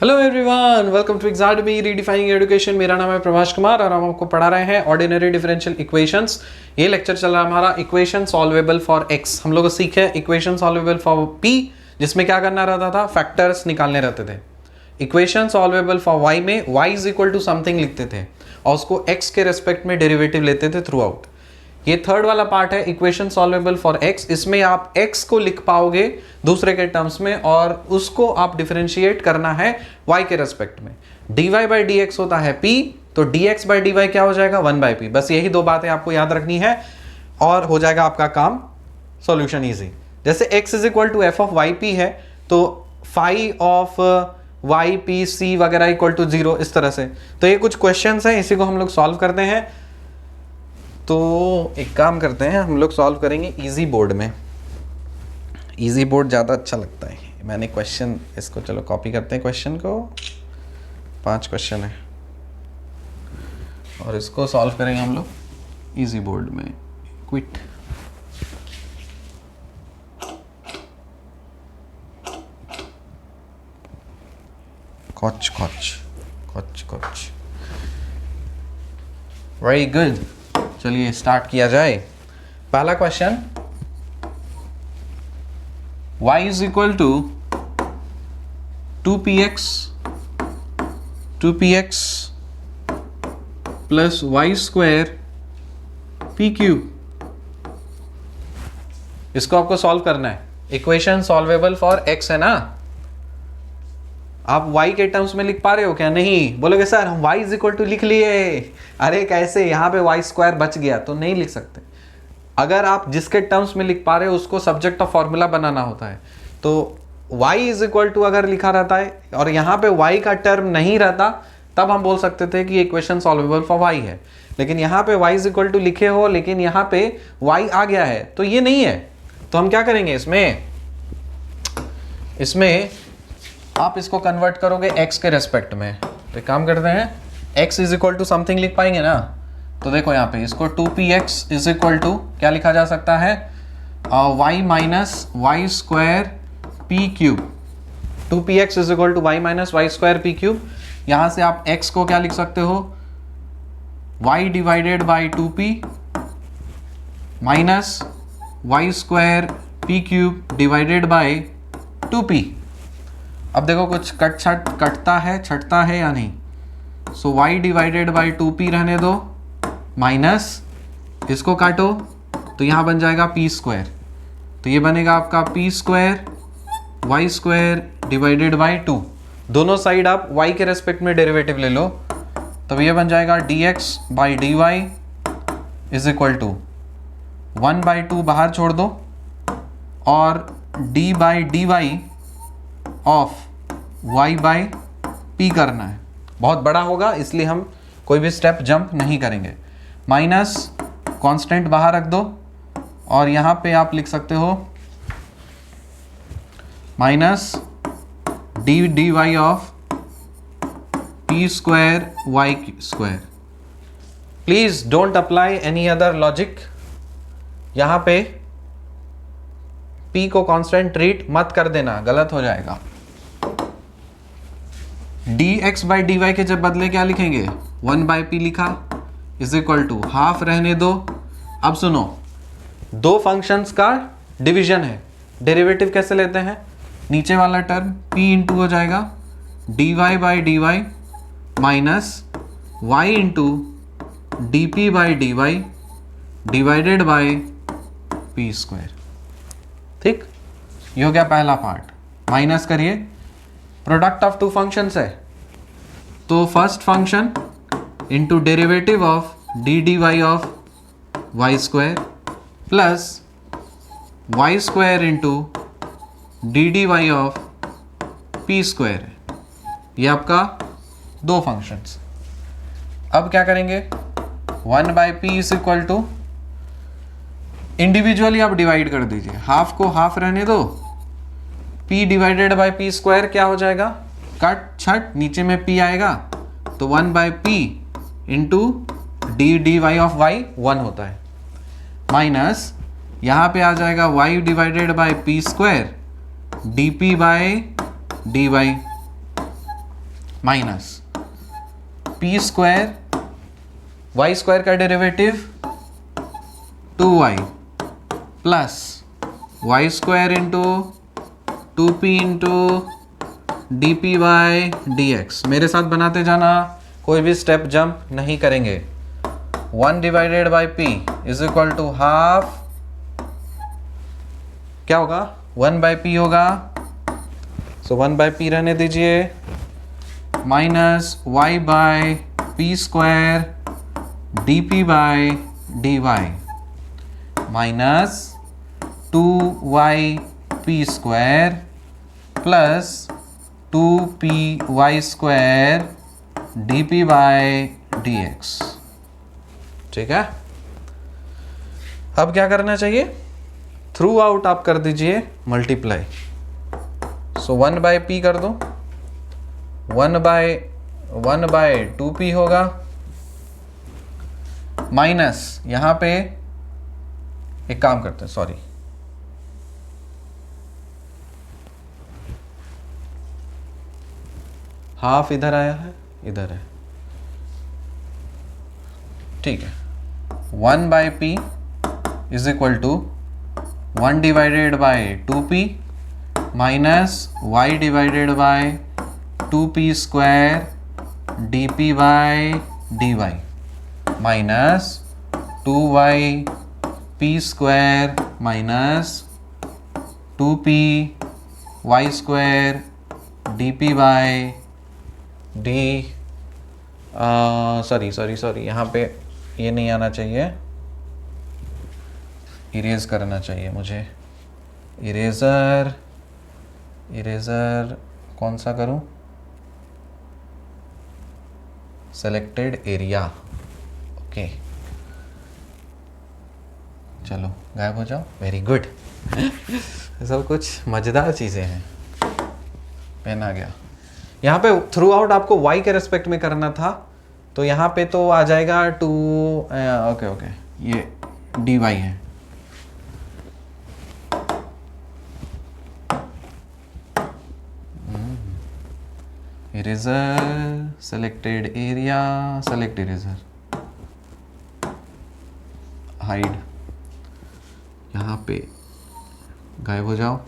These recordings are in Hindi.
Hello everyone, welcome to Exadmy redefining education. मेरा नाम है प्रभाष कुमार और हम आपको पढ़ा रहे हैं ऑर्डिनरी डिफरेंशियल इक्वेशंस। ये लेक्चर चल रहा है हमारा इक्वेशन सॉल्वेबल फॉर एक्स। हम लोग सीखे इक्वेशन सॉल्वेबल फॉर पी, जिसमें क्या करना रहता था, फैक्टर्स निकालने रहते थे। इक्वेशन सॉल्वेबल फॉर वाई में y is equal to something लिखते थे और उसको एक्स के रेस्पेक्ट में डेरिवेटिव लेते थे थ्रू आउट। ये थर्ड वाला पार्ट है इक्वेशन सॉल्वेबल फॉर एक्स। इसमें आप एक्स को लिख पाओगे दूसरे के टर्म्स में और उसको आप डिफरेंशिएट करना है वाई के रेस्पेक्ट में। dy बाई डी एक्स होता है p, तो dx बाई dy क्या हो जाएगा 1 बाई p। बस यही दो बातें आपको याद रखनी है और हो जाएगा आपका काम, सॉल्यूशन इजी। जैसे x is equal to F of y p है तो phi of y p c वगैरह इक्वल टू 0, इस तरह से। तो ये कुछ क्वेश्चंस हैं, इसी को हम लोग सॉल्व करते हैं। तो एक काम करते हैं, हम लोग सॉल्व करेंगे इजी बोर्ड में। इजी बोर्ड ज़्यादा अच्छा लगता है। मैंने क्वेश्चन इसको, चलो कॉपी करते हैं क्वेश्चन को। 5 क्वेश्चन है और इसको सॉल्व करेंगे हम लोग इजी बोर्ड में। क्विट। कॉच कॉच कॉच कॉच। वेरी गुड, चलिए स्टार्ट किया जाए। पहला question, y is equal to 2px plus Y square p cube. इसको आपको सॉल्व करना है। इक्वेशन सॉल्वेबल फॉर x है ना। आप y के टर्म्स में लिख पा रहे हो क्या? नहीं बोलोगे सर हम y इज इक्वल टू लिख लिए। अरे कैसे, यहाँ पे वाई स्क्वायर बच गया, तो नहीं लिख सकते। अगर आप जिसके टर्म्स में लिख पा रहे हो उसको सब्जेक्ट ऑफ फॉर्मूला बनाना होता है। तो y इज इक्वल टू अगर लिखा रहता है और यहाँ पे y का टर्म नहीं रहता, तब हम बोल सकते थे कि इक्वेशन सॉल्वेबल फॉर y है। लेकिन यहाँ पे y इज इक्वल टू लिखे हो, लेकिन यहाँ पे y आ गया है, तो ये नहीं है। तो हम क्या करेंगे, इसमें आप इसको कन्वर्ट करोगे x के रेस्पेक्ट में। तो एक काम करते हैं, x is equal to something लिख पाएंगे ना। तो देखो यहाँ पे इसको 2px इज इक्वल टू क्या लिखा जा सकता है, y minus y square p cube. 2px is equal to y minus y square p cube. यहाँ से आप x को क्या लिख सकते हो, y divided by 2p minus y square p cube divided by 2p। अब देखो कुछ कटता है, छटता है या नहीं। सो y डिवाइडेड बाई 2p रहने दो, माइनस इसको काटो तो यहाँ बन जाएगा p स्क्वायर। तो ये बनेगा आपका p square Y square divided by 2। दोनों साइड आप y के रेस्पेक्ट में डेरिवेटिव ले लो, तब ये बन जाएगा dx by dy is equal to 1 by 2 बाहर छोड़ दो और d by D y of y by p करना है। बहुत बड़ा होगा इसलिए हम कोई भी स्टेप जंप नहीं करेंगे। माइनस कांस्टेंट बाहर रख दो और यहाँ पे आप लिख सकते हो minus d d y of p square Y square. Please don't apply any other logic. यहाँ पे p को कांस्टेंट ट्रीट मत कर देना, गलत हो जाएगा। dx बाई डी वाई के जब बदले क्या लिखेंगे, 1 बाई पी लिखा इज इक्वल टू हाफ रहने दो। अब सुनो, दो फंक्शंस का डिवीजन है, डेरिवेटिव कैसे लेते हैं, नीचे वाला टर्म p इंटू हो जाएगा dy by D Y minus y into D P by D y divided by P square. ठीक, ये हो गया पहला पार्ट। माइनस करिए, प्रोडक्ट ऑफ टू फंक्शंस है, तो first function into derivative of d d y of y square plus Y square into d d y of p square. ये आपका दो फंक्शंस। अब क्या करेंगे, 1 by p is equal to, individually आप डिवाइड कर दीजिए, हाफ को हाफ रहने दो, p divided by P square क्या हो जाएगा, कट छट नीचे में p आएगा, तो 1 by p into d d y of y 1 होता है, माइनस यहाँ पे आ जाएगा y divided by P square D P by D Y minus P square Y square का derivative 2y plus Y square into 2p into D P Y D X. मेरे साथ बनाते जाना, कोई भी स्टेप जंप नहीं करेंगे। 1 divided by p is equal to half, क्या होगा 1 बाई p होगा, सो 1 बाई p रहने दीजिए, minus y by p square D P by D Y minus 2y p square plus 2py square D P by d x. ठीक है, अब क्या करना चाहिए, थ्रू आउट आप कर दीजिए मल्टीप्लाई। सो 1 बाय p कर दो, 1 बाय 2p होगा, माइनस यहां पे एक काम करते हैं, सॉरी हाफ इधर आया है, इधर है, ठीक है। 1 by p is equal to 1 divided by 2p minus y divided by 2p square D p by d Y minus 2y p square minus 2p y square D p by d, sorry यहाँ पे ये नहीं आना चाहिए, इरेज करना चाहिए मुझे। इरेजर कौन सा करूं, सेलेक्टेड एरिया, ओके चलो गायब हो जाओ, वेरी गुड। सब कुछ मजेदार चीजें हैं। पेन आ गया। यहाँ पे थ्रू आउट आपको y के रेस्पेक्ट में करना था, तो यहाँ पे तो आ जाएगा 2, ओके ये dy है, eraser, selected area, select eraser, hide, यहाँ पे गायब हो जाओ,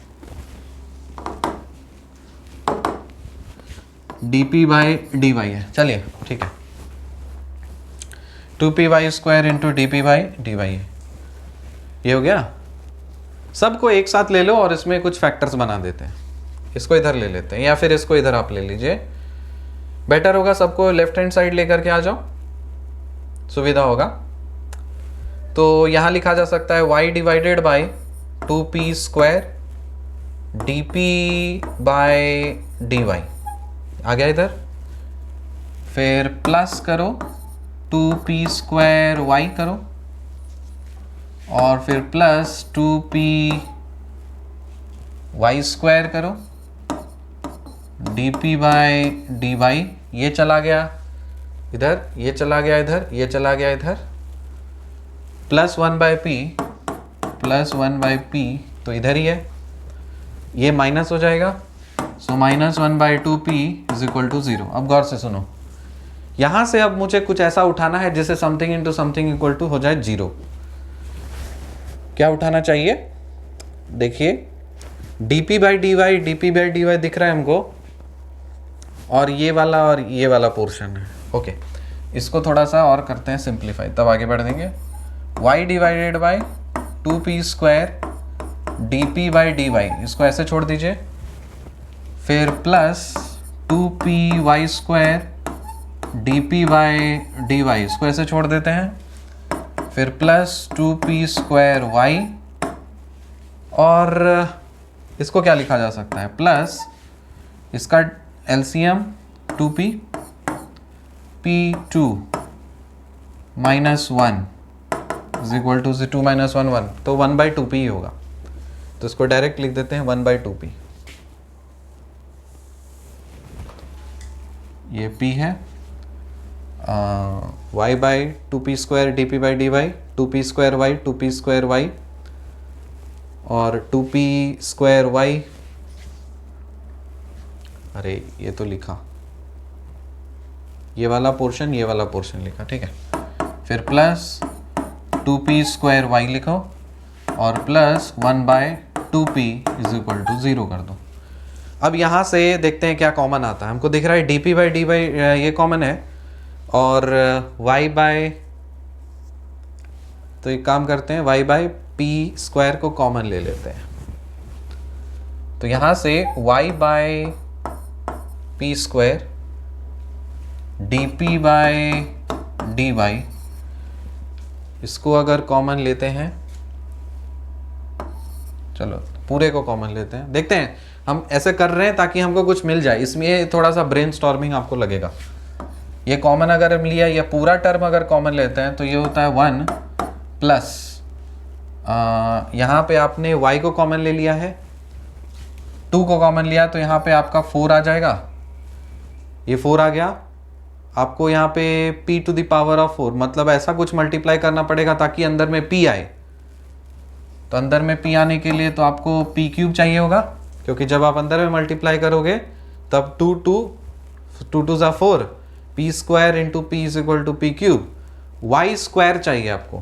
dp बाई dy है, चलिए ठीक है, 2py square into D P by D y है, ये हो गया। सबको एक साथ ले लो और इसमें कुछ फैक्टर्स बना देते हैं, इसको इधर ले लेते हैं या फिर इसको इधर आप ले लीजिए, बेटर होगा। सबको लेफ्ट हैंड साइड लेकर के आ जाओ, सुविधा होगा। तो यहां लिखा जा सकता है y divided by 2p square D P by D Y, आ गया इधर, फिर प्लस करो 2p स्क्वायर y करो और फिर प्लस 2p y स्क्वायर करो d P by D y, ये चला गया इधर, ये चला गया इधर, ये चला गया इधर, प्लस 1 बाई पी तो इधर ही है, ये माइनस हो जाएगा, so minus 1 by 2p is equal to 0। अब गौर से सुनो, यहां से अब मुझे कुछ ऐसा उठाना है जिससे something into something equal to हो जाए 0। क्या उठाना चाहिए, देखिए dp बाई dy, दिख रहा है हमको, और ये वाला पोर्शन है, ओके। इसको थोड़ा सा और करते हैं सिंप्लीफाई, तब आगे बढ़ देंगे। y divided by 2p square dp by dy, इसको ऐसे छोड़ दीजिए, फिर plus 2py square dp by dy, इसको ऐसे छोड़ देते हैं, फिर प्लस 2p स्क्वायर y, और इसको क्या लिखा जा सकता है, प्लस इसका LCM 2p p2 minus 1 is equal to 2 minus 1 1, तो 1 बाई 2p ही होगा, तो इसको डायरेक्ट लिख देते हैं 1 बाई 2p। ये p है, y by 2p square D P by D y, 2p square y, 2p square y और 2p स्क्वायर y, अरे ये तो लिखा ये वाला पोर्शन, ये वाला पोर्शन लिखा, ठीक है। फिर प्लस 2p स्क्वायर y लिखो और plus 1/2p is equal to 0 कर दो। अब यहाँ से देखते हैं क्या कॉमन आता है। हमको दिख रहा है dp/dy ये कॉमन है और y/, तो एक काम करते हैं y/p स्क्वायर को कॉमन ले लेते हैं। तो यहाँ से y/p स्क्वायर dp/dy, इसको अगर कॉमन लेते हैं, चलो पूरे को कॉमन लेते हैं, देखते हैं। हम ऐसे कर रहे हैं ताकि हमको कुछ मिल जाए, इसमें थोड़ा सा ब्रेनस्टॉर्मिंग आपको लगेगा। ये कॉमन अगर हम लिया, या पूरा टर्म अगर कॉमन लेते हैं तो ये होता है 1 प्लस, यहाँ पे आपने y को कॉमन ले लिया है, 2 को कॉमन लिया तो यहाँ पे आपका 4 आ जाएगा, ये 4 आ गया। आपको यहाँ पे p to the power of 4, मतलब ऐसा कुछ मल्टीप्लाई करना पड़ेगा ताकि अंदर में p आए। तो अंदर में p आने के लिए तो आपको p क्यूब चाहिए होगा, क्योंकि जब आप अंदर में मल्टीप्लाई करोगे तब 2 2 ज़ा 4, p square into p is equal to p cube. y square चाहिए आपको,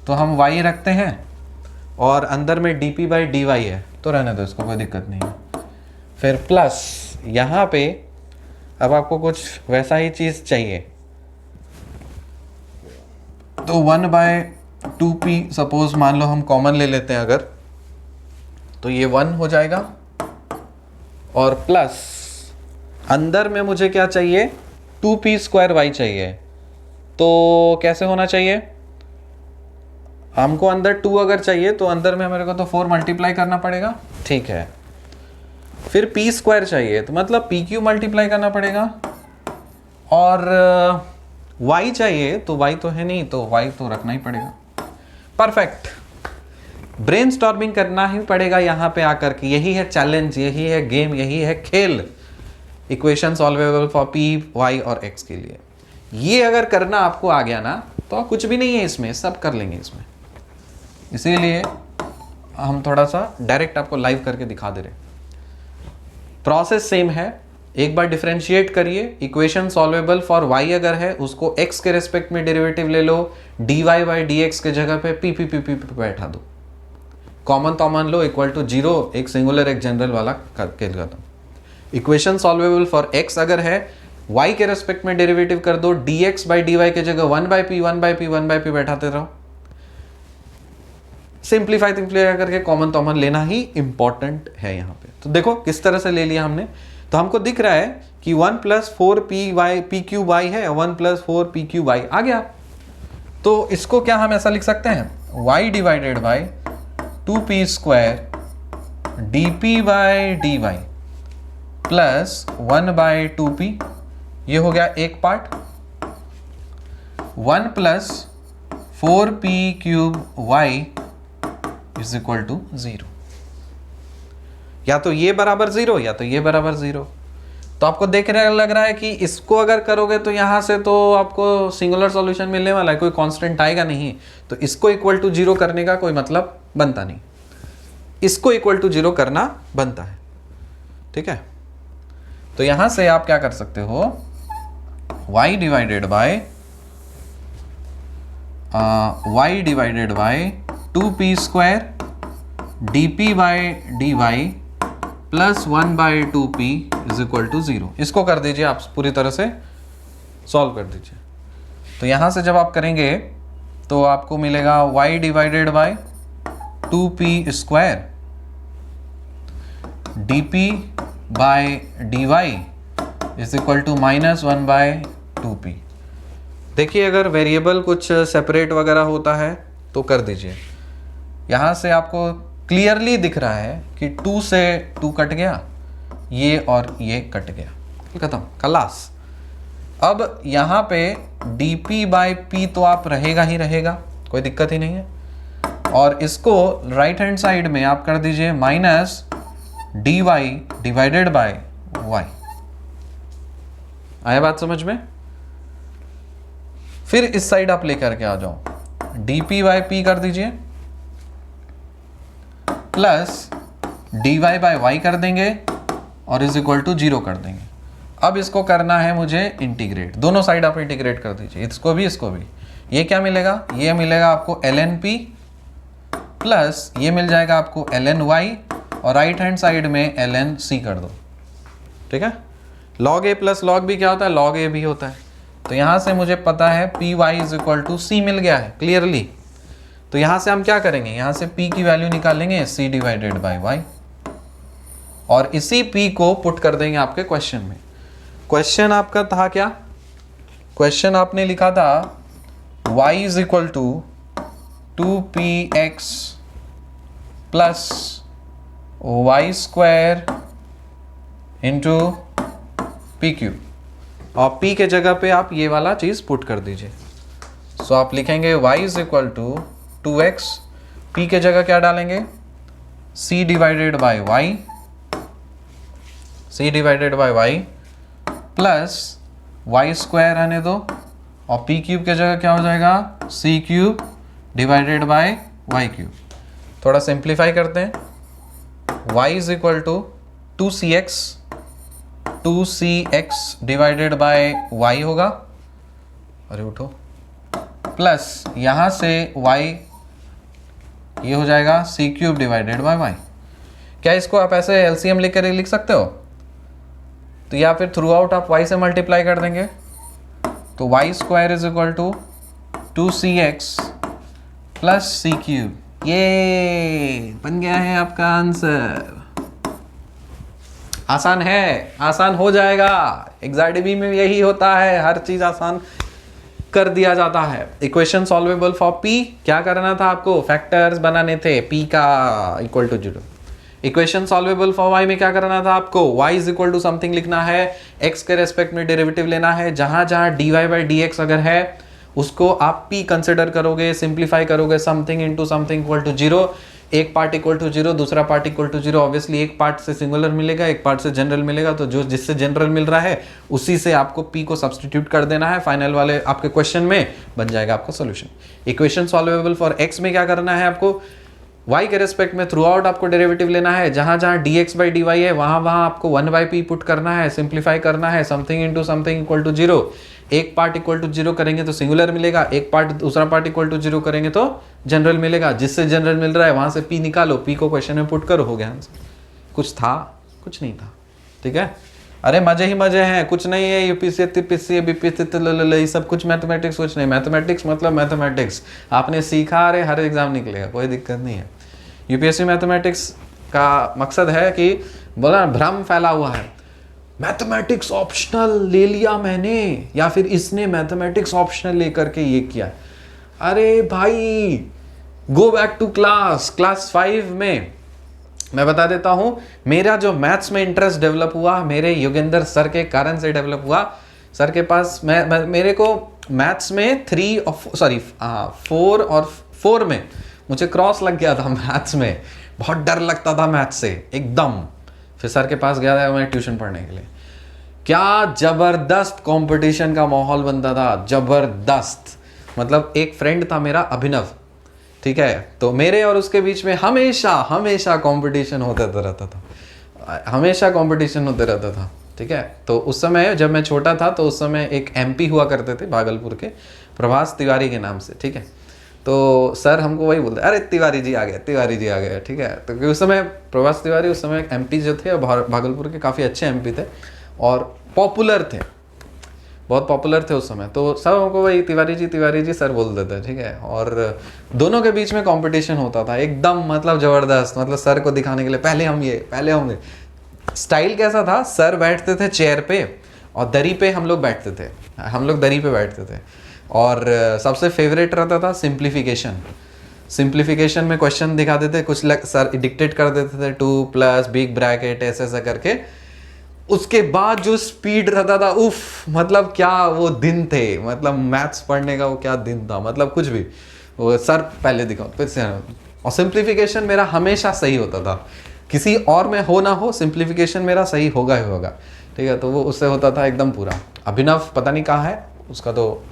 तो हम y रखते हैं और अंदर में dp/dy है, तो रहने दो इसको, कोई दिक्कत नहीं है। फिर प्लस यहाँ पे अब आपको कुछ वैसा ही चीज़ चाहिए, तो 1/2p सपोज मान लो हम कॉमन ले लेते हैं अगर, तो ये 1 हो जाएगा और प्लस अंदर में मुझे क्या चाहिए, 2p स्क्वायर y चाहिए। तो कैसे होना चाहिए, हमको अंदर 2 अगर चाहिए तो अंदर में मेरे को तो 4 मल्टीप्लाई करना पड़ेगा, ठीक है। फिर p स्क्वायर चाहिए तो मतलब p क्यूब मल्टीप्लाई करना पड़ेगा, और y चाहिए तो y तो है नहीं, तो y तो रखना ही पड़ेगा। परफेक्ट, ब्रेनस्टॉर्मिंग करना ही पड़ेगा यहाँ पे आकर के, यही है चैलेंज, यही है गेम, यही है खेल equation solvable for p, y और x के लिए। ये अगर करना आपको आ गया ना तो कुछ भी नहीं है इसमें, सब कर लेंगे इसमें। इसीलिए हम थोड़ा सा डायरेक्ट आपको लाइव करके दिखा दे रहे। प्रोसेस सेम है, एक बार डिफरेंशिएट करिए, इक्वेशन सॉल्वेबल फॉर y अगर है उसको x के रेस्पेक्ट में डेरिवेटिव ले लो, dy/dx के जगह पे p बैठा दो, कॉमन लो, इक्वल टू 0, एक सिंगुलर एक जनरल वाला करके लगाता हूँ। इक्वेशन सॉल्वेबल फॉर x अगर है, y के रेस्पेक्ट में डेरिवेटिव कर दो, dx/dy के जगह 1/p बैठाते रहो, सिंप्लीफाई करके कॉमन लेना ही इंपॉर्टेंट है यहाँ पे। तो देखो किस तरह से ले लिया हमने, तो हमको दिख रहा है कि 1 + 4p क्यूब y है, 1 + 4p क्यूब y आ गया। तो इसको क्या हम ऐसा लिख सकते हैं, y divided by 2p square dp/dy plus 1/2p, ये हो गया एक part, 1 + 4p cube y is equal to 0। या तो ये बराबर 0 या तो ये बराबर 0। तो आपको देखने लग रहा है कि इसको अगर करोगे तो यहाँ से तो आपको सिंगुलर सॉल्यूशन मिलने वाला है, कोई कांस्टेंट आएगा नहीं, तो इसको इक्वल टू 0 करने का कोई मतलब बनता नहीं, इसको इक्वल टू 0 करना बनता है, ठीक है। तो यहाँ से आप क्या कर सकते हो, y divided by 2p square dp/dy plus 1/2p is equal to 0। इसको कर दीजिए आप, पूरी तरह से सॉल्व कर दीजिए। तो यहाँ से जब आप करेंगे तो आपको मिलेगा y divided by 2p square dp/dy is equal to -1/2p। देखिए अगर वेरिएबल कुछ सेपरेट वगैरह होता है तो कर दीजिए। यहाँ से आपको क्लियरली दिख रहा है कि 2 से 2 कट गया, ये और ये कट गया, खत्म, खलास। अब यहाँ पे dp/p तो आप रहेगा ही रहेगा, कोई दिक्कत ही नहीं है, और इसको राइट हैंड साइड में आप कर दीजिए -dy डिवाइडेड बाय y। आया बात समझ में? फिर इस साइड आप लेकर के आ जाओ, dp/p कर दीजिए प्लस dy/y कर देंगे और इज इक्वल टू 0 कर देंगे। अब इसको करना है मुझे इंटीग्रेट, दोनों साइड आप इंटीग्रेट कर दीजिए, इसको भी इसको भी। ये क्या मिलेगा, ये मिलेगा आपको ln p प्लस ये मिल जाएगा आपको ln y और राइट हैंड साइड में ln c कर दो, ठीक है। log a plus log b क्या होता है, log a भी होता है। तो यहां से मुझे पता है P Y is equal to C मिल गया है क्लियरली। तो यहां से हम क्या करेंगे, यहां से p की वैल्यू निकालेंगे c डिवाइडेड बाई y और इसी p को पुट कर देंगे आपके क्वेश्चन में। क्वेश्चन आपका था क्या, क्वेश्चन आपने लिखा था y is equal to 2px plus Y square into p cube और p के जगह पे आप ये वाला चीज पुट कर दीजिए। सो आप लिखेंगे y is equal to 2x, p के जगह क्या डालेंगे c divided by y, c divided by y plus Y square रहने दो और p क्यूब के जगह क्या हो जाएगा c cube divided by y cube. थोड़ा सिंप्लीफाई करते हैं, y is equal to 2cx divided by y होगा, अरे उठो, प्लस यहां से y ये हो जाएगा c cube divided by y। क्या इसको आप ऐसे एलसीएम लेकर लिख सकते हो, तो या फिर थ्रू आउट आप y से मल्टीप्लाई कर देंगे, तो y square is equal to 2cx plus c cube, ये बन गया है आपका आंसर। आसान है, आसान हो जाएगा, एग्जाइडबी में यही होता है, हर चीज आसान कर दिया जाता है। इक्वेशन सॉल्वेबल फॉर p, क्या करना था आपको, फैक्टर्स बनाने थे p का equal to 0। Equation solvable for y में क्या करना था आपको, y is equal to something लिखना है, x के रेस्पेक्ट में डेरिवेटिव लेना है, जहां जहां dy बाई dx अगर है उसको आप p कंसिडर करोगे, सिंप्लीफाई करोगे, something into something equal to 0, एक पार्ट इक्वल टू 0 दूसरा पार्ट इक्वल टू 0। ऑब्वियसली एक पार्ट से सिंगुलर मिलेगा, एक पार्ट से जनरल मिलेगा, तो जो जिससे जनरल मिल रहा है उसी से आपको p को सब्स्टिट्यूट कर देना है, फाइनल वाले आपके क्वेश्चन में बन जाएगा आपका solution. Equation solvable for x में क्या करना है आपको, y के रेस्पेक्ट में थ्रू आउट आपको डेरिवेटिव लेना है, जहां जहां dx बाई dy है वहां वहां आपको 1/p पुट करना है, सिंप्लीफाई करना है, something into something equal to 0। एक पार्ट इक्वल टू 0 करेंगे तो सिंगुलर मिलेगा, एक पार्ट दूसरा पार्ट इक्वल टू 0 करेंगे तो जनरल मिलेगा, जिससे जनरल मिल रहा है वहां से p निकालो, p को क्वेश्चन में पुट करो, हो गया आंसर। कुछ था, कुछ नहीं था, ठीक है। अरे मजे ही मजे हैं, कुछ नहीं है, यूपीसी पीसी बीपीसी ये सब कुछ मैथमेटिक्स कुछ नहीं, मैथमेटिक्स मतलब मैथमेटिक्स आपने सीखा, अरे हर एग्जाम निकलेगा, कोई दिक्कत नहीं है। यूपीएससी मैथमेटिक्स का मकसद है कि बोला भ्रम फैला हुआ है, मैथमेटिक्स ऑप्शनल ले लिया मैंने या फिर इसने मैथमेटिक्स ऑप्शनल लेकर के ये किया। अरे भाई गो बैक टू क्लास 5 में मैं बता देता हूं, मेरा जो मैथ्स में इंटरेस्ट डेवलप हुआ मेरे योगेंद्र सर के कारण से डेवलप हुआ। सर के पास मेरे को मैथ्स में 4 और 4 में मुझे क्रॉस लग गया था मैथ्स में, बहुत डर लगता था मैथ्स से एकदम। फिर सर के पास गया था मैं ट्यूशन पढ़ने के लिए, क्या जबरदस्त कंपटीशन का माहौल बनता था, जबरदस्त। मतलब एक फ्रेंड था मेरा अभिनव, ठीक है, तो मेरे और उसके बीच में हमेशा कंपटीशन होता रहता था, हमेशा कंपटीशन होते रहता था, ठीक है। तो उस समय जब मैं छोटा था तो उस समय एक एमपी हुआ करते थे भागलपुर के, प्रभास तिवारी के नाम से, ठीक है। तो सर हमको वही बोलते, अरे तिवारी जी आ गए, ठीक है। तो उस समय प्रभास तिवारी उस समय एमपी जो थे भागलपुर के काफ़ी अच्छे एमपी थे और पॉपुलर थे, बहुत पॉपुलर थे उस समय। तो सब हमको वही तिवारी जी सर बोल देते, ठीक है। और दोनों के बीच में कंपटीशन होता था एकदम, मतलब ज़बरदस्त, मतलब सर को दिखाने के लिए पहले होंगे। स्टाइल कैसा था, सर बैठते थे चेयर पे और दरी पे हम लोग बैठते थे, दरी पे बैठते थे। और सबसे फेवरेट रहता था सिंप्लीफिकेशन में क्वेश्चन दिखाते थे, कुछ सर डिक्टेट कर देते थे 2 प्लस बिग ब्रैकेट ऐसा करके। उसके बाद जो स्पीड रहता था, उफ, मतलब क्या वो दिन थे, मतलब मैथ्स पढ़ने का वो क्या दिन था, मतलब कुछ भी वो सर पहले दिखाओ फिर से। और सिंप्लीफिकेशन मेरा हमेशा सही होता था, किसी और में हो ना हो सिंप्लीफिकेशन मेरा सही होगा ही होगा, ठीक है। तो वो उससे होता था एकदम पूरा। अभिनव पता नहीं कहाँ है उसका, तो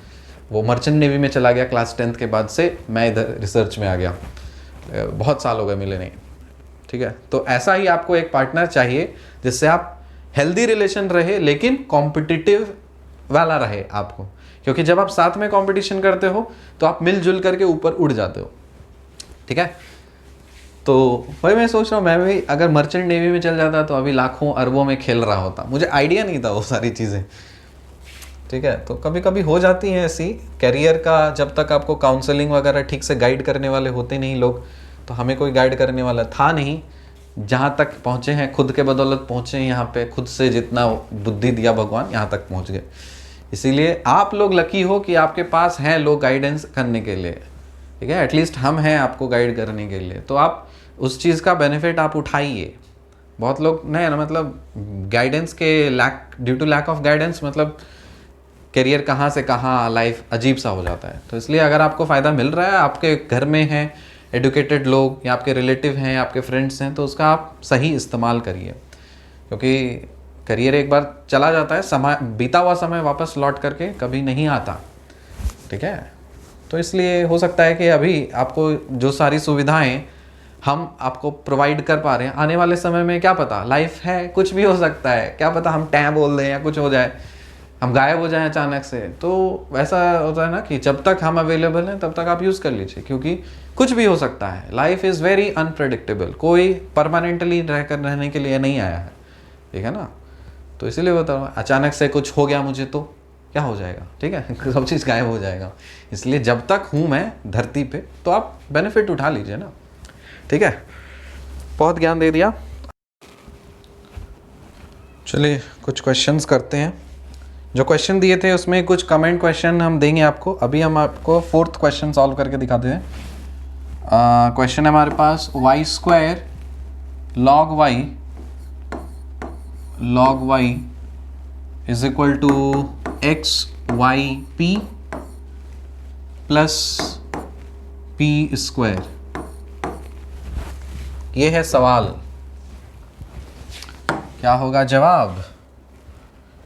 वो मर्चेंट नेवी में चला गया क्लास 10th के बाद से, मैं इधर रिसर्च में आ गया, बहुत साल हो गए मिले नहीं, ठीक है। तो ऐसा ही आपको एक पार्टनर चाहिए जिससे आप हेल्दी रिलेशन रहे लेकिन कॉम्पिटिटिव वाला रहे आपको, क्योंकि जब आप साथ में कंपटीशन करते हो तो आप मिलजुल करके ऊपर उड़ जाते हो, ठीक है। तो भाई मैं सोच रहा हूँ मैं भी अगर मर्चेंट नेवी में चल जाता तो अभी लाखों अरबों में खेल रहा होता, मुझे आइडिया नहीं था वो सारी चीज़ें, ठीक है। तो कभी कभी हो जाती हैं ऐसी कैरियर का, जब तक आपको काउंसलिंग वगैरह ठीक से गाइड करने वाले होते नहीं लोग, तो हमें कोई गाइड करने वाला था नहीं, जहाँ तक पहुँचे हैं खुद के बदौलत पहुँचे हैं यहाँ पे, खुद से जितना बुद्धि दिया भगवान यहाँ तक पहुँच गए। इसीलिए आप लोग लकी हो कि आपके पास हैं लोग गाइडेंस करने के लिए, ठीक है। एटलीस्ट हम हैं आपको गाइड करने के लिए, तो आप उस चीज़ का बेनिफिट आप उठाइए। बहुत लोग नहीं ना, मतलब गाइडेंस के lack, due to lack of guidance मतलब करियर कहाँ से कहाँ लाइफ अजीब सा हो जाता है। तो इसलिए अगर आपको फ़ायदा मिल रहा है, आपके घर में हैं एडुकेटेड लोग या आपके रिलेटिव हैं, आपके फ्रेंड्स हैं, तो उसका आप सही इस्तेमाल करिए, क्योंकि करियर एक बार चला जाता है, समय बीता हुआ समय वापस लौट करके कभी नहीं आता, ठीक है। तो इसलिए हो सकता है कि अभी आपको जो सारी सुविधाएं हम आपको प्रोवाइड कर पा रहे हैं, आने वाले समय में क्या पता, लाइफ है कुछ भी हो सकता है, क्या पता हम टैं बोल दें या कुछ हो जाए, हम गायब हो जाएं अचानक से। तो वैसा होता है ना कि जब तक हम अवेलेबल हैं तब तक आप यूज़ कर लीजिए, क्योंकि कुछ भी हो सकता है। लाइफ इज़ वेरी अनप्रेडिक्टेबल, कोई परमानेंटली रहने के लिए नहीं आया है, ठीक है ना। तो इसीलिए बता रहा हूँ, अचानक से कुछ हो गया मुझे तो क्या हो जाएगा, ठीक है सब चीज़ गायब हो जाएगा। इसलिए जब तक हूँ मैं धरती पे तो आप बेनिफिट उठा लीजिए ना, ठीक है। बहुत ज्ञान दे दिया, चलिए कुछ क्वेश्चंस करते हैं। जो क्वेश्चन दिए थे उसमें कुछ कमेंट क्वेश्चन हम देंगे आपको। अभी हम आपको 4th क्वेश्चन सॉल्व करके दिखाते हैं। क्वेश्चन है हमारे पास y² log y is equal to XYP plus P²। ये है सवाल, क्या होगा जवाब,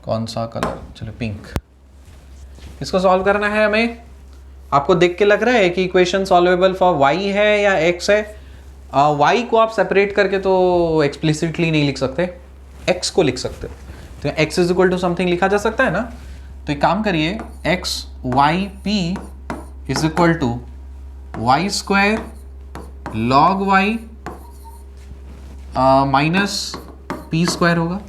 कौन सा कलर, चलो पिंक। इसको सॉल्व करना है हमें। आपको देख के लग रहा है कि इक्वेशन सॉल्वेबल फॉर y है या x है। y को आप सेपरेट करके तो एक्सप्लिसिटली नहीं लिख सकते, x को लिख सकते हो, तो x is equal to something लिखा जा सकता है ना। तो एक काम करिए, XYP is equal to y² log y minus P² होगा।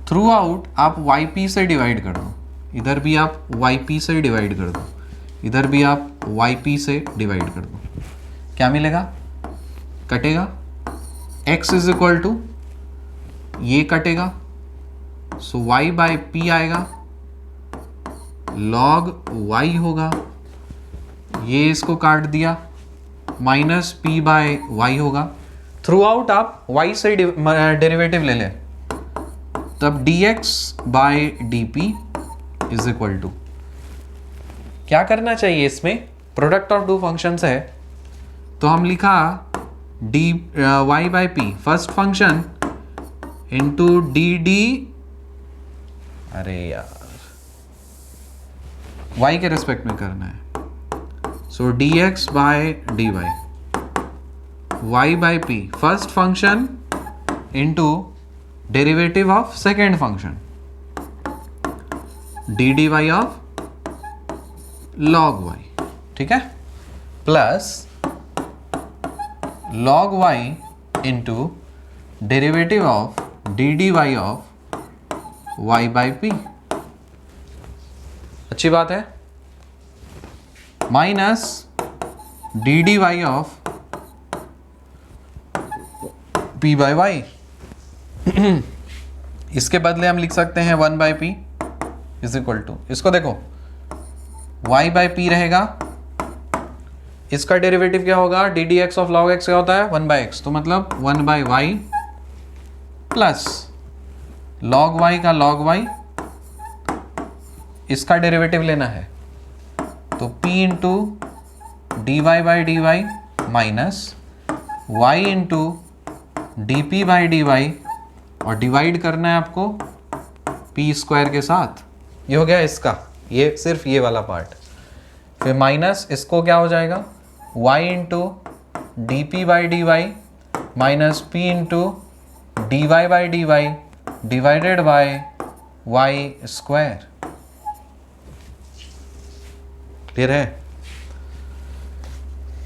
थ्रू आउट आप YP से डिवाइड कर दो, इधर भी आप YP से डिवाइड कर दो, इधर भी आप YP से डिवाइड कर दो, क्या मिलेगा, कटेगा। x इज इक्वल टू ये कटेगा, सो y/p आएगा, log y होगा, ये इसको काट दिया, माइनस p/y होगा। थ्रू आउट आप y से डेरिवेटिव ले लें, तब dx/dp इज इक्वल टू, क्या करना चाहिए इसमें, प्रोडक्ट ऑफ टू फंक्शंस है, तो हम लिखा y/p first function into dd, अरे यार y के रेस्पेक्ट में करना है, सो dx/dy y/p first function into derivative of second function dy of log y, ठीक है, plus log y into derivative of dy of y/p, अच्छी बात है, माइनस dy ऑफ p/y। इसके बदले हम लिख सकते हैं 1/p इज इक्वल टू, इसको देखो y/p रहेगा, इसका डेरिवेटिव क्या होगा, ddx ऑफ log x क्या होता है 1/x, तो मतलब 1/y प्लस log y का log y, इसका डेरिवेटिव लेना है, तो p into dy/dy minus y into dp/dy, और डिवाइड करना है आपको p² के साथ। ये हो गया इसका, ये सिर्फ ये वाला पार्ट, फिर माइनस इसको क्या हो जाएगा y into dp/dy minus p into dy by dy divided by y square. Clear है?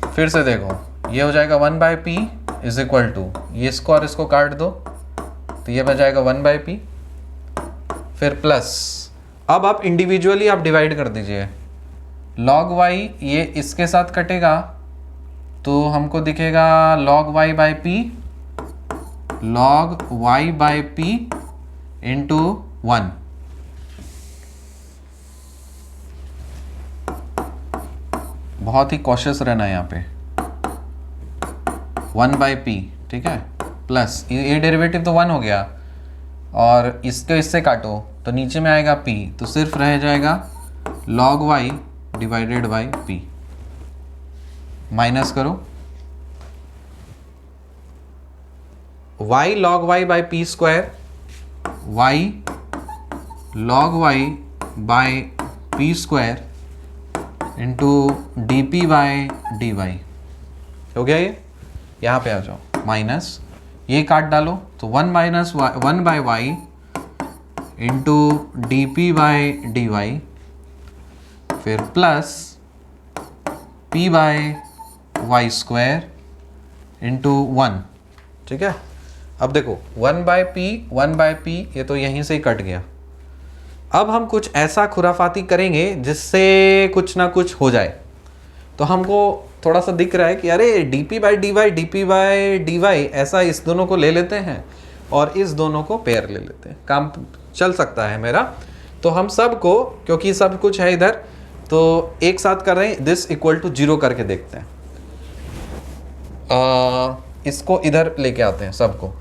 फिर से देखो, ये हो जाएगा 1 by p is equal to, ये इसको और इसको काट दो तो ये बन जाएगा 1 बाई पी, फिर प्लस, अब आप इंडिविजुअली आप डिवाइड कर दीजिए, log y ये इसके साथ कटेगा तो हमको दिखेगा log y by P, log y by p into 1। बहुत ही कॉशियस रहना है यहाँ पे, 1 बाई पी, ठीक है, प्लस ये डेरिवेटिव तो 1 हो गया और इसको इससे काटो तो नीचे में आएगा p, तो सिर्फ रह जाएगा log y divided by p। Minus करो, y log y by P square, y log y by P square into D P by D y. हो गया ये? यहाँ पे आ जाओ, माइनस ये काट डालो तो 1 minus 1 by Y into D P by D Y, फिर plus p by Y square into 1। ठीक है, अब देखो 1 बाई पी ये तो यहीं से ही कट गया। अब हम कुछ ऐसा खुराफाती करेंगे जिससे कुछ ना कुछ हो जाए। तो हमको थोड़ा सा दिख रहा है कि अरे dp बाई dy ऐसा इस दोनों को ले लेते हैं और इस दोनों को पेयर ले लेते हैं, काम चल सकता है मेरा। तो हम सब को, क्योंकि सब कुछ है इधर, तो एक साथ कर रहे हैं, दिस इक्वल टू 0 करके देखते हैं। इसको इधर लेके आते हैं सबको,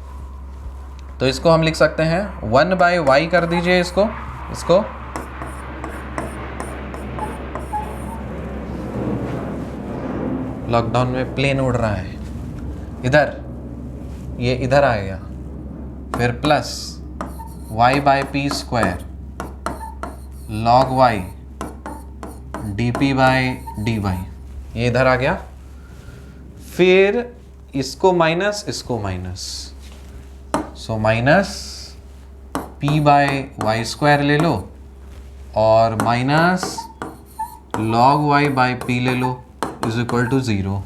तो इसको हम लिख सकते हैं 1 बाई वाई कर दीजिए इसको लॉकडाउन में प्लेन उड़ रहा है इधर, ये इधर आ गया, फिर plus y by P square log y d P by D y, ये इधर आ गया। फिर इसको माइनस, इसको minus, so minus p by Y square ले लो और minus log y by p ले लो इज इक्वल टू 0।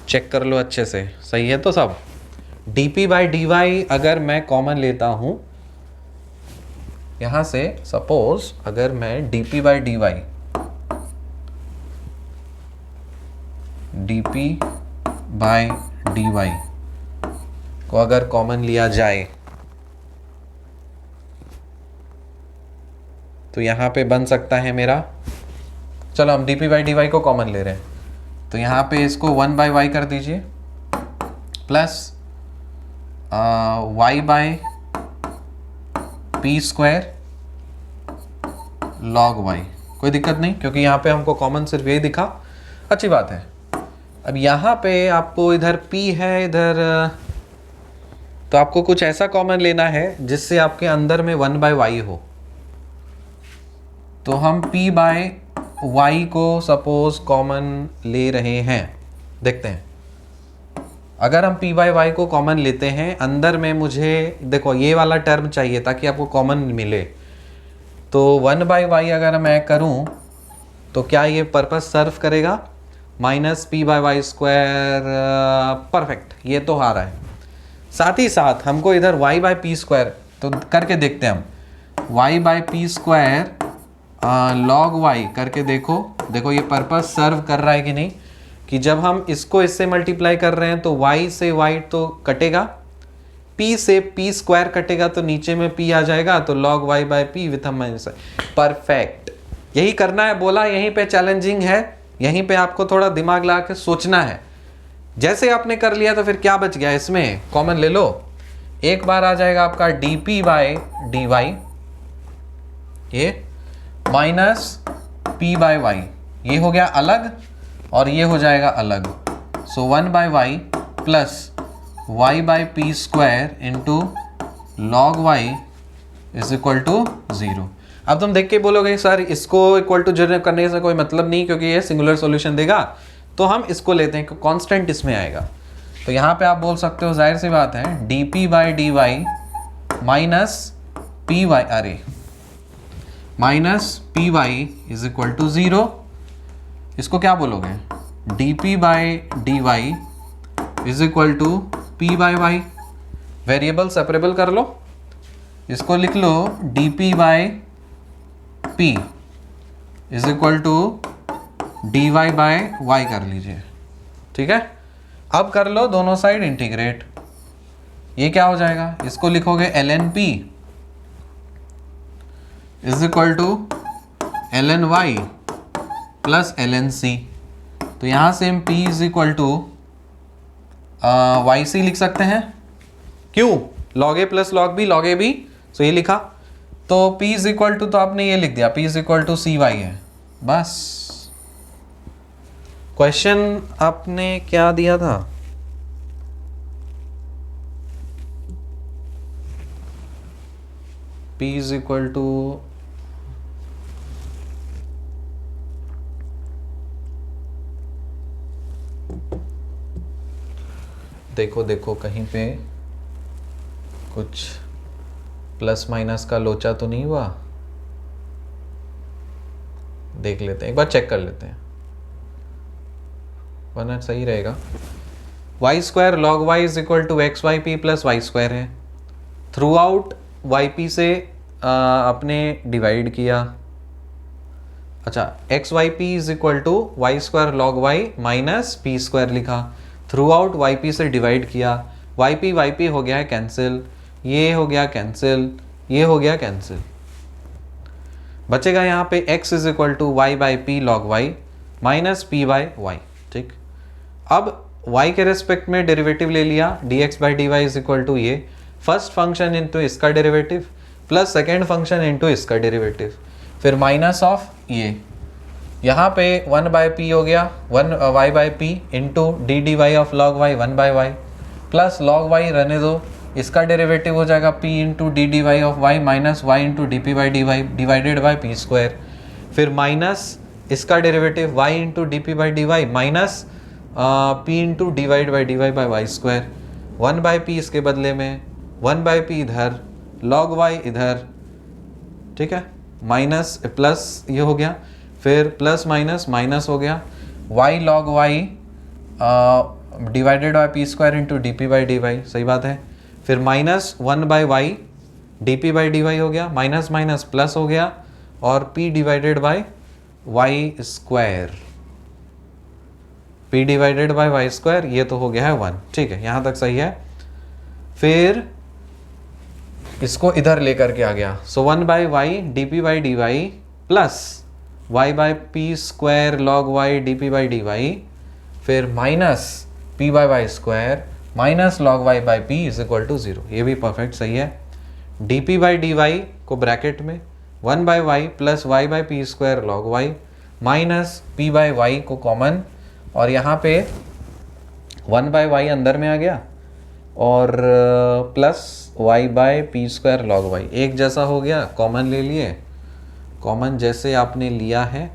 चेक कर लो अच्छे से, सही है तो सब। dp बाई dy अगर मैं कॉमन लेता हूं यहां से, सपोज अगर मैं dp बाई dy को अगर कॉमन लिया जाए तो यहां पे बन सकता है मेरा, चलो हम dp बाई dy को कॉमन ले रहे हैं, तो यहाँ पे इसको 1 बाई वाई कर दीजिए plus y by P square log y। कोई दिक्कत नहीं, क्योंकि यहाँ पे हमको कॉमन सिर्फ ये दिखा, अच्छी बात है। अब यहाँ पे आपको इधर p है इधर, तो आपको कुछ ऐसा कॉमन लेना है जिससे आपके अंदर में 1 बाई वाई हो। तो हम p बाई y को सपोज कॉमन ले रहे हैं, देखते हैं। अगर हम p बाई y को कॉमन लेते हैं, अंदर में मुझे देखो ये वाला टर्म चाहिए ताकि आपको कॉमन मिले। तो 1 बाई वाई अगर मैं करूं तो क्या ये पर्पस सर्व करेगा? Minus p by Y square, perfect, ये तो आ रहा है। साथ ही साथ हमको इधर y बाई पी स्क्वायर तो करके देखते हैं हम, y by P square log y करके देखो ये पर्पस सर्व कर रहा है कि नहीं। कि जब हम इसको इससे मल्टीप्लाई कर रहे हैं तो y से y तो कटेगा, p से p स्क्वायर कटेगा तो नीचे में p आ जाएगा, तो log y by p with minus. Perfect, यही करना है, बोला यहीं पे चैलेंजिंग है, यहीं पे आपको थोड़ा दिमाग लगा के सोचना है। जैसे आपने कर लिया तो फिर क्या बच गया, इसमें कॉमन ले लो, एक बार आ जाएगा आपका dp बाई dy ये माइनस p बाई वाई, ये हो गया अलग और ये हो जाएगा अलग। So 1 by y plus y by P square into log y is equal to 0। अब तुम देख के बोलोगे सर इसको इक्वल टू 0 करने से कोई मतलब नहीं, क्योंकि ये सिंगुलर सॉल्यूशन देगा। तो हम इसको लेते हैं, कांस्टेंट इसमें आएगा। तो यहाँ पे आप बोल सकते हो, जाहिर सी बात है, d P by D Y minus p y, अरे minus p Y is equal to 0। इसको क्या बोलोगे, d P by D y is equal to p by y. Variable separable कर लो, इसको लिख लो d P by p is equal to d y by y कर लीजिए, ठीक है। अब कर लो दोनों साइड इंटीग्रेट, ये क्या हो जाएगा, इसको लिखोगे l n p is equal to l n y plus l n c. तो यहां से हम p is equal to y c लिख सकते हैं, क्यों, log a plus log b, log a b, तो ये लिखा। तो p इज इक्वल टू, तो आपने ये लिख दिया, p is equal to c y है, बस। क्वेश्चन आपने क्या दिया था, p इज इक्वल टू, देखो देखो कहीं पे कुछ प्लस माइनस का लोचा तो नहीं हुआ, देख लेते हैं एक बार, चेक कर लेते हैं, वरना सही रहेगा। Y square log y is equal to x y p plus Y square है। थ्रू आउट वाई पी से आपने डिवाइड किया, अच्छा x y p is equal to y square log y minus P square लिखा, थ्रू आउट वाई पी से डिवाइड किया, वाई पी हो गया है कैंसिल, ये हो गया कैंसिल, ये हो गया कैंसिल, बचेगा यहाँ पे x is equal to y by p log y minus p by y, ठीक। अब y के रेस्पेक्ट में डेरिवेटिव ले लिया, dx by D y is equal to ये फर्स्ट फंक्शन इंटू इसका derivative plus second function into इसका डेरिवेटिव, फिर माइनस ऑफ ये, यहाँ पे 1 बाई पी हो गया, 1 y by p into d d y of log y 1 by y plus log y रहने दो, इसका डेरिवेटिव हो जाएगा p into d d y of y minus y into D P by D y divided by P square, फिर माइनस इसका derivative y into D P by D Y minus p into divide by D y by Y square, 1 by p इसके बदले में 1 बाई पी इधर, लॉग वाई इधर, ठीक है, माइनस प्लस ये हो गया, फिर प्लस माइनस माइनस हो गया, y log y divided by P square into D P by D y, सही बात है, फिर minus 1 by y d P by D y हो गया, माइनस माइनस प्लस हो गया, और p divided by Y square, p divided by Y square, ये तो हो गया है 1, ठीक है, यहाँ तक सही है। फिर इसको इधर लेकर के आ गया, so 1 by y d P by D y plus y by P square log y d P by D Y, फिर minus p by Y square minus log y by p is equal to 0, ये भी परफेक्ट सही है। D P by D y को ब्रैकेट में 1 by y plus y by P square log y minus p by y को कॉमन, और यहाँ पे 1 बाई वाई अंदर में आ गया और plus y by P square log y एक जैसा हो गया, कॉमन ले लिए, कॉमन जैसे आपने लिया है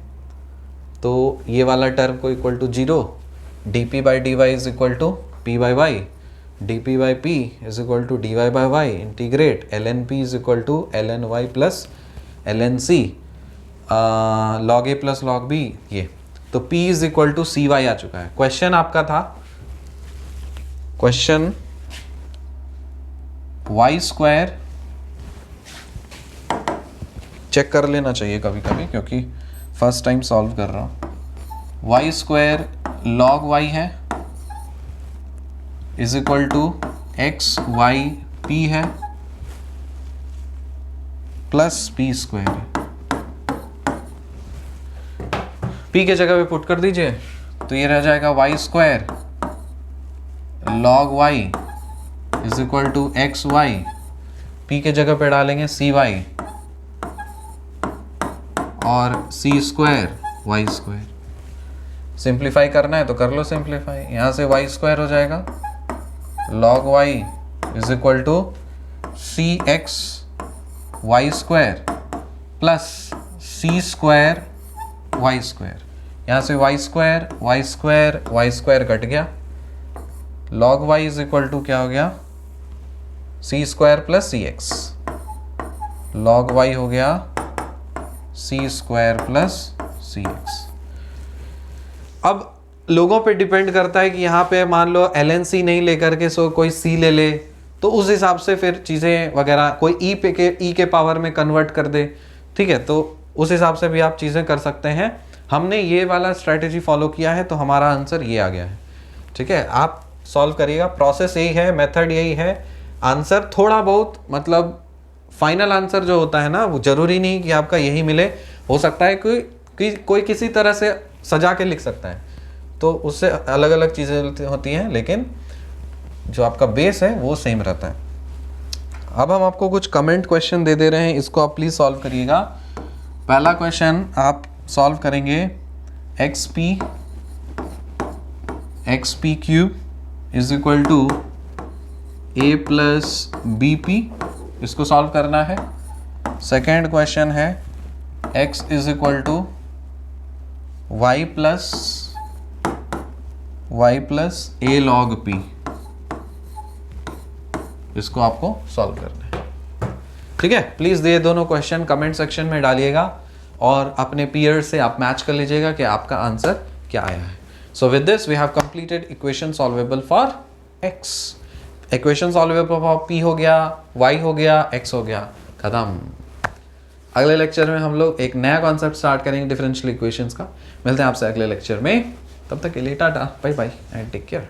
तो ये वाला टर्म को equal to 0, d P by D y is equal to p by y, d P by p is equal to d y by y integrate l n p is equal to l n y plus l n c log a plus log b, ये तो p is equal to c y आ चुका है। क्वेश्चन आपका था, क्वेश्चन वाई स्क्वायर चेक कर लेना चाहिए कभी कभी, क्योंकि फर्स्ट टाइम सॉल्व कर रहा हूं। वाई स्क्वायर लॉग वाई है is equal to x y p है प्लस पी स्क्वायर है, p के जगह पे पुट कर दीजिए तो ये रह जाएगा y square log y is equal to x y, p के जगह पे डालेंगे सी वाई और c square Y square. Simplify करना है तो कर लो सिंप्लीफाई, यहाँ से वाई स्क्वायर हो जाएगा log y is equal to c x y square plus c square Y square, यहाँ से y square Y square Y square cut गया, log y is equal to क्या हो गया, c square plus c x, log y हो गया c square plus c x. अब लोगों पे डिपेंड करता है कि यहाँ पे मान लो ln c नहीं लेकर के सो कोई c ले ले, तो उस हिसाब से फिर चीज़ें वगैरह कोई e के पावर में कन्वर्ट कर दे, ठीक है, तो उस हिसाब से भी आप चीज़ें कर सकते हैं। हमने ये वाला स्ट्रैटेजी फॉलो किया है तो हमारा आंसर ये आ गया है, ठीक है। आप सॉल्व करिएगा, प्रोसेस यही है, मेथड यही है, आंसर थोड़ा बहुत मतलब फाइनल आंसर जो होता है ना वो ज़रूरी नहीं कि आपका यही मिले, हो सकता है कोई किसी तरह से सजा के लिख सकता है, तो उससे अलग अलग चीज़ें होती हैं, लेकिन जो आपका बेस है वो सेम रहता है। अब हम आपको कुछ कमेंट क्वेश्चन दे रहे हैं, इसको आप प्लीज़ सॉल्व करिएगा। पहला क्वेश्चन आप सॉल्व करेंगे x p cube is equal to a plus b p, इसको सॉल्व करना है। सेकेंड क्वेश्चन है x is equal to y plus a log p, इसको आपको सॉल्व करना है, ठीक है। प्लीज़ ये दोनों क्वेश्चन कमेंट सेक्शन में डालिएगा और अपने पीयर से आप मैच कर लीजिएगा कि आपका आंसर क्या आया है। So with this we have completed equation solvable for x, equation solvable for p हो गया, y हो गया, x हो गया, खत्म। अगले लेक्चर में हम लोग एक नया कॉन्सेप्ट स्टार्ट करेंगे डिफरेंशियल इक्वेशंस का। मिलते हैं आपसे अगले लेक्चर में, तब तक के लिए tata, bye bye and take care.